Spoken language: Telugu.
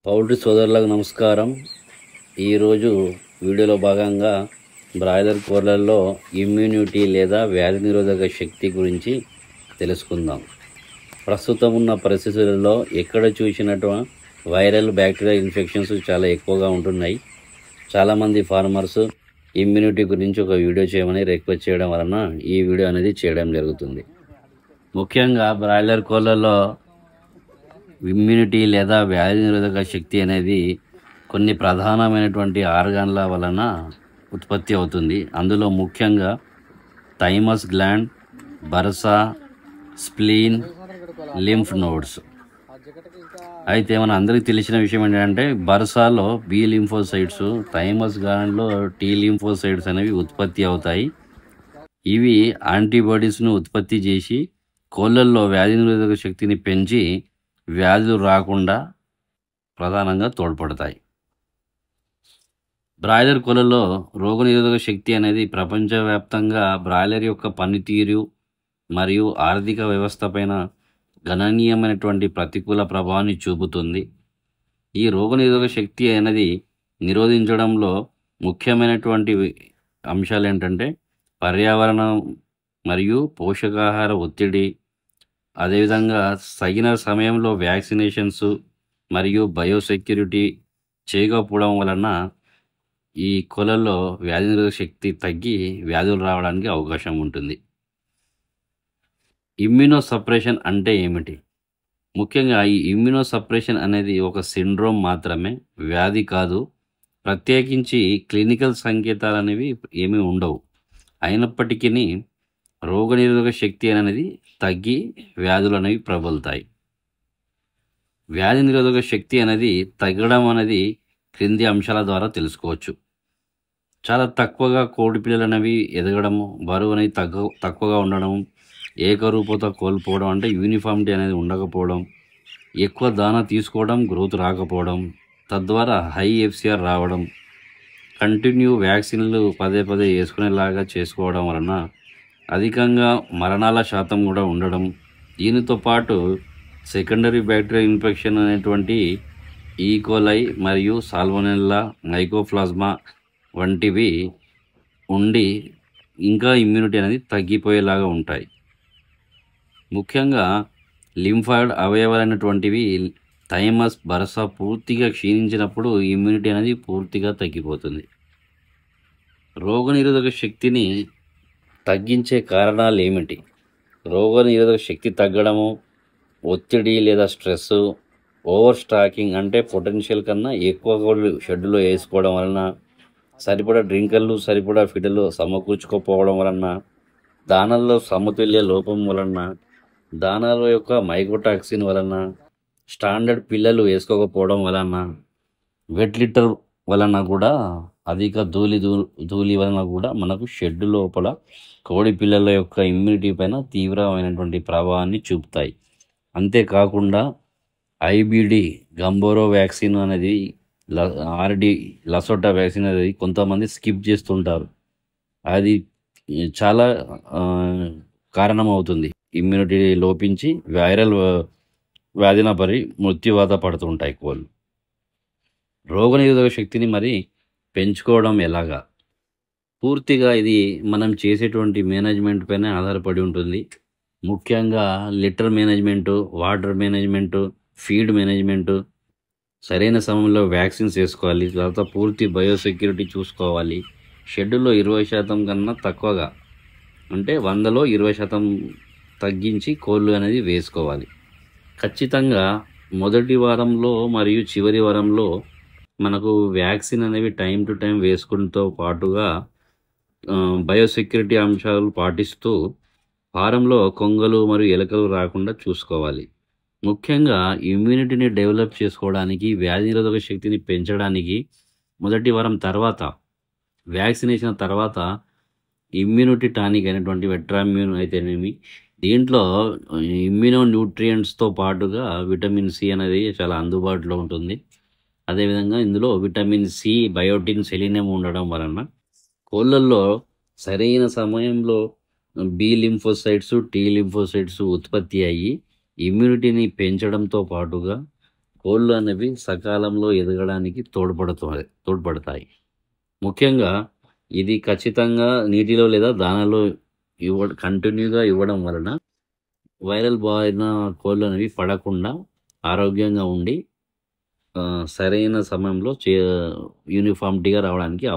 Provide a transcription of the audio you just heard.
పౌల్ట్రీ సోదరులకు నమస్కారం. ఈరోజు వీడియోలో భాగంగా బ్రాయిలర్ కోళ్ళల్లో ఇమ్యూనిటీ లేదా వ్యాధి నిరోధక శక్తి గురించి తెలుసుకుందాం. ప్రస్తుతం ఉన్న పరిస్థితులలో ఎక్కడ చూసినట్టు వైరల్ బ్యాక్టీరియా ఇన్ఫెక్షన్స్ చాలా ఎక్కువగా ఉంటున్నాయి. చాలామంది ఫార్మర్స్ ఇమ్యూనిటీ గురించి ఒక వీడియో చేయమని రిక్వెస్ట్ చేయడం వలన ఈ వీడియో అనేది చేయడం జరుగుతుంది. ముఖ్యంగా బ్రాయిలర్ కోళ్ళల్లో ఇమ్యూనిటీ లేదా వ్యాధి నిరోధక శక్తి అనేది కొన్ని ప్రధానమైనటువంటి ఆర్గాన్ల వలన ఉత్పత్తి అవుతుంది. అందులో ముఖ్యంగా thymus gland, bursa, spleen, lymph nodes. అయితే మన అందరికీ తెలిసిన విషయం ఏంటంటే బర్సాలో బి లింఫోసైట్స్, థైమస్ గ్లాండ్లో టీ లింఫోసైట్స్ అనేవి ఉత్పత్తి అవుతాయి. ఇవి యాంటీబాడీస్ను ఉత్పత్తి చేసి కోళ్ళల్లో వ్యాధి నిరోధక శక్తిని పెంచి వ్యాధులు రాకుండా ప్రధానంగా తోడ్పడతాయి. బ్రాయిలర్ కోళ్ళలో రోగనిరోధక శక్తి అనేది ప్రపంచవ్యాప్తంగా బ్రాయిలర్ యొక్క పనితీరు మరియు ఆర్థిక వ్యవస్థ పైన గణనీయమైనటువంటి ప్రతికూల ప్రభావాన్ని చూపుతుంది. ఈ రోగనిరోధక శక్తి అనేది నిరోధించడంలో ముఖ్యమైనటువంటి అంశాలు ఏంటంటే పర్యావరణం మరియు పోషకాహార ఒత్తిడి, అదేవిధంగా తగిన సమయంలో వ్యాక్సినేషన్స్ మరియు బయోసెక్యూరిటీ చేయకపోవడం వలన ఈ కోళ్ళల్లో వ్యాధి నిరోధక శక్తి తగ్గి వ్యాధులు రావడానికి అవకాశం ఉంటుంది. ఇమ్యూనో సప్రెషన్ అంటే ఏమిటి? ముఖ్యంగా ఈ ఇమ్యూనో సప్రెషన్ అనేది ఒక సిండ్రోమ్ మాత్రమే, వ్యాధి కాదు. ప్రత్యేకించి క్లినికల్ సంకేతాలు అనేవి ఏమీ ఉండవు. అయినప్పటికీ రోగనిరోధక శక్తి అనేది తగ్గి వ్యాధులు అనేవి ప్రబలుతాయి. వ్యాధి నిరోధక శక్తి అనేది తగ్గడం అనేది క్రింది అంశాల ద్వారా తెలుసుకోవచ్చు. చాలా తక్కువగా కోడి పిల్లలు అనేవి ఎదగడము, బరువు అనేది తక్కువగా ఉండడం, ఏకరూపత కోల్పోవడం అంటే యూనిఫామిటీ అనేది ఉండకపోవడం, ఎక్కువ దానా తీసుకోవడం, గ్రోత్ రాకపోవడం, తద్వారా హై ఎఫ్సిఆర్ రావడం, కంటిన్యూ వ్యాక్సిన్లు పదే పదే వేసుకునేలాగా చేసుకోవడం వలన అధికంగా మరణాల శాతం కూడా ఉండడం, దీనితో పాటు సెకండరీ బ్యాక్టీరియల్ ఇన్ఫెక్షన్ అనేటువంటి ఈకోలై మరియు సాల్మోనెల్లా, మైకోప్లాస్మా వంటివి ఉండి ఇంకా ఇమ్యూనిటీ అనేది తగ్గిపోయేలాగా ఉంటాయి. ముఖ్యంగా లింఫాయిడ్ అవయవాలైనటువంటివి థైమస్, బర్సా పూర్తిగా క్షీణించినప్పుడు ఇమ్యూనిటీ అనేది పూర్తిగా తగ్గిపోతుంది. రోగనిరోధక శక్తిని తగ్గించే కారణాలు ఏమిటి? రోగనిరోధక శక్తి తగ్గడము, ఒత్తిడి లేదా స్ట్రెస్, ఓవర్ స్టాకింగ్ అంటే పొటెన్షియల్ కన్నా ఎక్కువ కోళ్ళు షెడ్యూల్లో వేసుకోవడం వలన, సరిపడా డ్రింకర్లు సరిపడా ఫిడలు సమకూర్చుకోకపోవడం వలన, దానాల్లో సమతుల్య లోపం వలన, దానాల యొక్క మైకోటాక్సిన్ వలన, స్టాండర్డ్ పిల్లలు వేసుకోకపోవడం వలన, వెట్ లిటర్ వలన కూడా, అధిక ధూళి వలన కూడా మనకు షెడ్ లోపల కోడి పిల్లల యొక్క ఇమ్యూనిటీ పైన తీవ్రమైనటువంటి ప్రభావాన్ని చూపుతాయి. అంతేకాకుండా ఐబిడి, గంబోరో వ్యాక్సిన్ అనేది, ఆర్డి, లసోటా వ్యాక్సిన్ అనేది కొంతమంది స్కిప్ చేస్తుంటారు. అది చాలా కారణమవుతుంది. ఇమ్యూనిటీ లోపించి వైరల్ వ్యాధిన పడి మృత్యువాత పడుతుంటాయి కోళ్ళు. రోగనిరోధక శక్తిని మరి పెంచుకోవడం ఎలాగా? పూర్తిగా ఇది మనం చేసేటువంటి మేనేజ్మెంట్ పైన ఆధారపడి ఉంటుంది. ముఖ్యంగా litter management, water management, feed management, సరైన సమయంలో వ్యాక్సిన్స్ వేసుకోవాలి. తర్వాత పూర్తి బయోసెక్యూరిటీ చూసుకోవాలి. షెడ్యూల్లో 20% కన్నా తక్కువగా అంటే 100లో 20% తగ్గించి కోళ్ళు అనేది వేసుకోవాలి. ఖచ్చితంగా మొదటి వారంలో మరియు చివరి వారంలో మనకు వ్యాక్సిన్ అనేవి టైం టు టైం వేసుకుంటూ పాటుగా బయోసెక్యూరిటీ అంశాలు పాటిస్తూ ఫారంలో కొంగలు మరియు ఎలుకలు రాకుండా చూసుకోవాలి. ముఖ్యంగా ఇమ్యూనిటీని డెవలప్ చేసుకోవడానికి, వ్యాధి నిరోధక శక్తిని పెంచడానికి మొదటి వారం తర్వాత, వ్యాక్సినేషన్ తర్వాత ఇమ్యూనిటీ టానిక్ అయినటువంటి వెట్రామ్యూన్ అయితేనేమి, దీంట్లో ఇమ్యూనో న్యూట్రియంట్స్తో పాటుగా విటమిన్ సి అనేది చాలా అందుబాటులో ఉంటుంది. అదేవిధంగా ఇందులో విటమిన్ సి, బయోటిన్, సెలీనియం ఉండడం వలన కోళ్ళల్లో సరైన సమయంలో బి లింఫోసైట్స్, టీ లింఫోసైట్స్ ఉత్పత్తి అయ్యి ఇమ్యూనిటీని పెంచడంతో పాటుగా కోళ్ళు అనేవి సకాలంలో ఎదగడానికి తోడ్పడతాయి. ముఖ్యంగా ఇది ఖచ్చితంగా నీటిలో లేదా దానాలో కంటిన్యూగా ఇవ్వడం వలన వైరల్ బారిన కోళ్ళు అనేవి పడకుండా ఆరోగ్యంగా ఉండి సరైన సమయంలో యూనిఫామిటీగా రావడానికి